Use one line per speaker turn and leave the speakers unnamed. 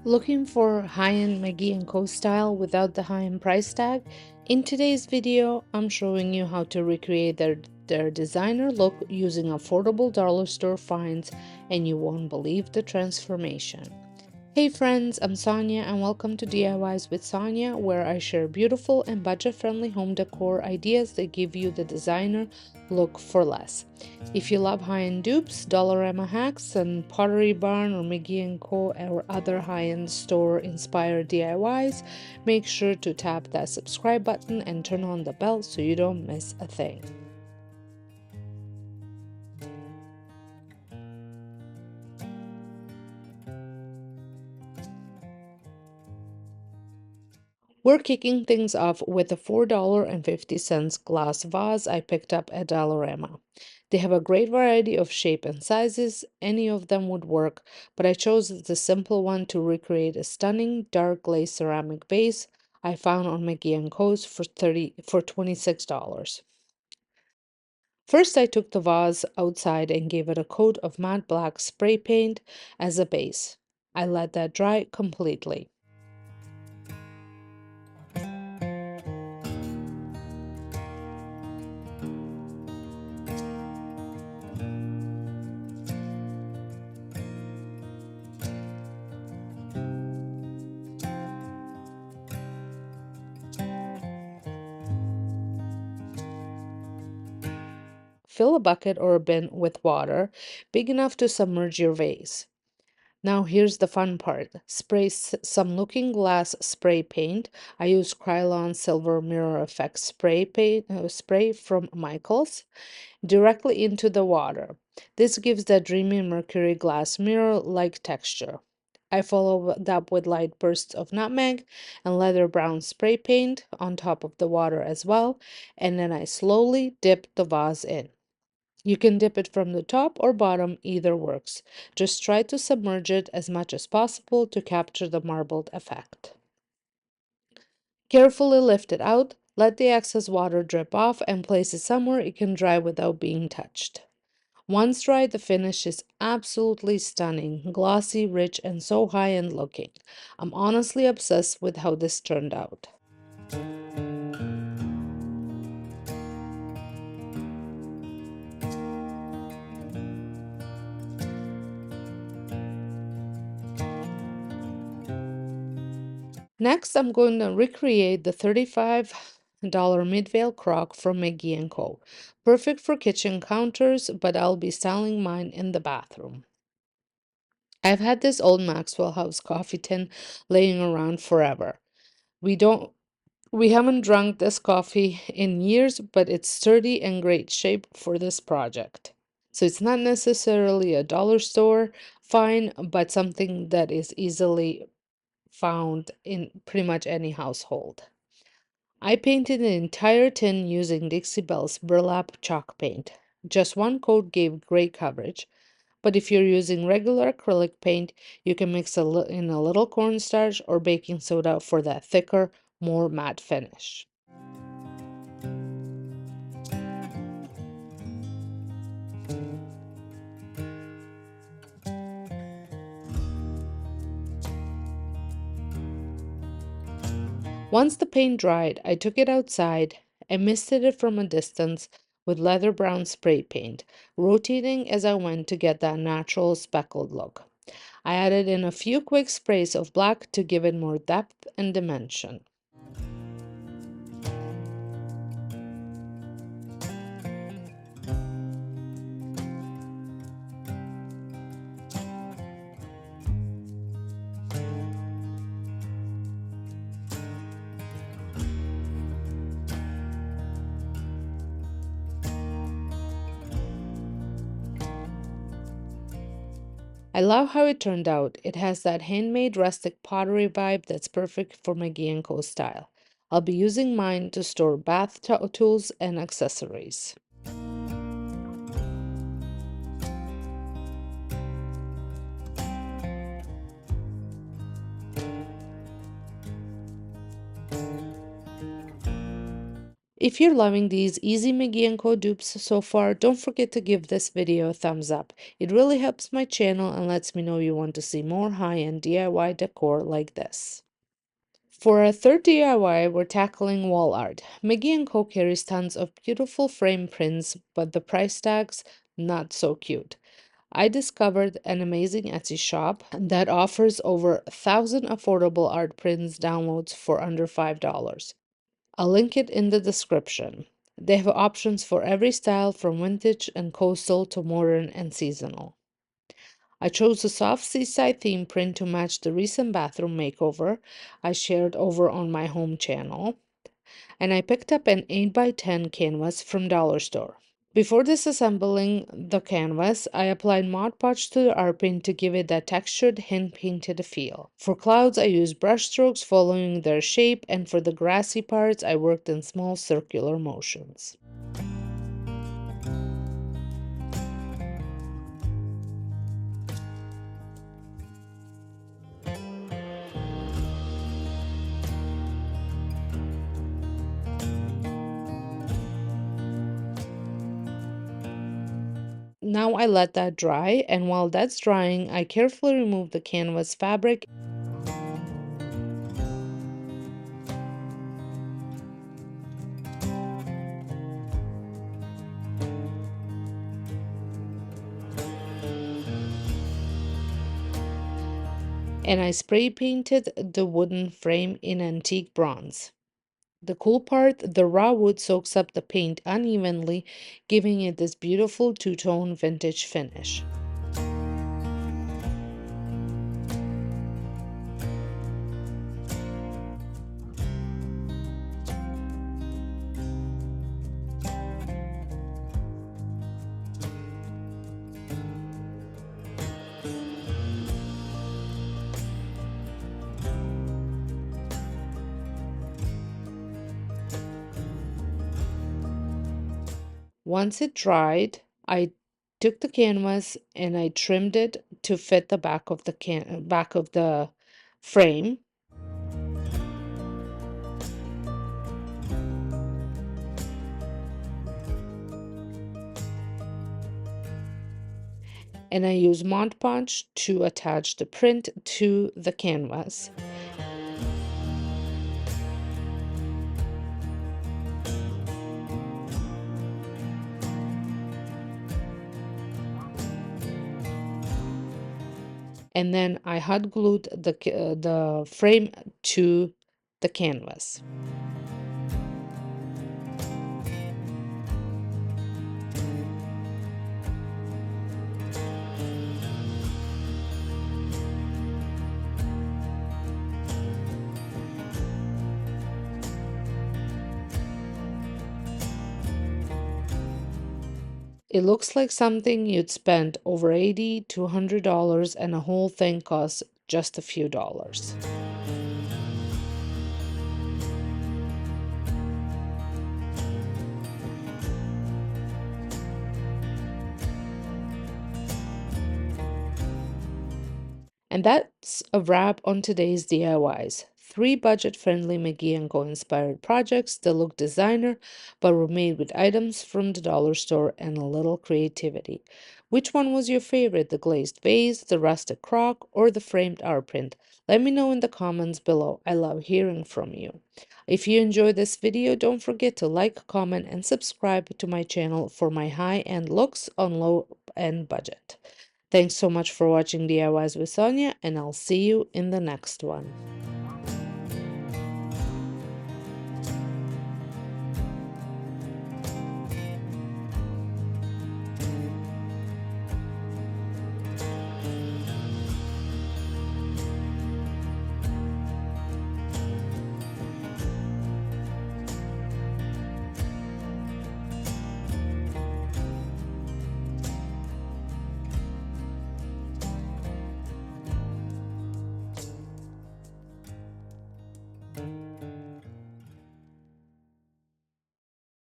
Looking for high-end McGee Co style without the high-end price tag? In today's video, I'm showing you how to recreate their designer look using affordable dollar store finds, and you won't believe the transformation. Hey friends, I'm Sonia and welcome to DIYs with Sonia, where I share beautiful and budget-friendly home decor ideas that give you the designer look for less. If you love high-end dupes, Dollarama hacks, and Pottery Barn or McGee Co or other high-end store-inspired DIYs, make sure to tap that subscribe button and turn on the bell so you don't miss a thing. We're kicking things off with a $4.50 glass vase I picked up at Dollarama. They have a great variety of shape and sizes, any of them would work, but I chose the simple one to recreate a stunning dark glazed ceramic vase I found on McGee Co's for $26. First, I took the vase outside and gave it a coat of matte black spray paint as a base. I let that dry completely. Fill a bucket or a bin with water big enough to submerge your vase. Now here's the fun part. Spray some looking glass spray paint. I use Krylon Silver Mirror Effect spray from Michaels directly into the water. This gives that dreamy mercury glass mirror-like texture. I follow up with light bursts of nutmeg and leather brown spray paint on top of the water as well, and then I slowly dip the vase in. You can dip it from the top or bottom, either works. Just try to submerge it as much as possible to capture the marbled effect. Carefully lift it out, let the excess water drip off, and place it somewhere it can dry without being touched. Once dry, the finish is absolutely stunning, glossy, rich, and so high-end looking. I'm honestly obsessed with how this turned out. Next, I'm going to recreate the $35 Midvale Crock from McGee Co. Perfect for kitchen counters, but I'll be styling mine in the bathroom. I've had this old Maxwell House coffee tin laying around forever. We haven't drunk this coffee in years, but it's sturdy and great shape for this project. So it's not necessarily a dollar store find, but something that is easily found in pretty much any household. I painted the entire tin using Dixie Belle's burlap chalk paint. Just one coat gave great coverage, but if you're using regular acrylic paint, you can mix in a little cornstarch or baking soda for that thicker, more matte finish. Once the paint dried, I took it outside and misted it from a distance with leather brown spray paint, rotating as I went to get that natural speckled look. I added in a few quick sprays of black to give it more depth and dimension. I love how it turned out. It has that handmade rustic pottery vibe that's perfect for McGee Co style. I'll be using mine to store bath tools and accessories. If you're loving these easy McGee Co dupes so far, don't forget to give this video a thumbs up. It really helps my channel and lets me know you want to see more high-end DIY decor like this. For our third DIY, we're tackling wall art. McGee Co carries tons of beautiful frame prints, but the price tags, not so cute. I discovered an amazing Etsy shop that offers over 1,000 affordable art prints downloads for under $5. I'll link it in the description. They have options for every style from vintage and coastal to modern and seasonal. I chose a soft seaside theme print to match the recent bathroom makeover I shared over on my home channel, and I picked up an 8x10 canvas from Dollar Store. Before disassembling the canvas, I applied Mod Podge to the art paint to give it that textured, hand-painted feel. For clouds, I used brush strokes following their shape, and for the grassy parts, I worked in small circular motions. Now I let that dry, and while that's drying, I carefully remove the canvas fabric and I spray painted the wooden frame in antique bronze. The cool part, the raw wood soaks up the paint unevenly, giving it this beautiful two-tone vintage finish. Once it dried, I took the canvas and I trimmed it to fit the back of the frame. And I used Mod Podge to attach the print to the canvas. And then I hot glued the frame to the canvas. It looks like something you'd spend over $80 to $100, and the whole thing costs just a few dollars. And that's a wrap on today's DIYs. 3 budget-friendly McGee Co inspired projects that look designer but were made with items from the dollar store and a little creativity. Which one was your favorite, the glazed vase, the rustic crock, or the framed art print? Let me know in the comments below. I love hearing from you. If you enjoyed this video, don't forget to like, comment, and subscribe to my channel for my high-end looks on low-end budget. Thanks so much for watching DIYs with Sonia, and I'll see you in the next one.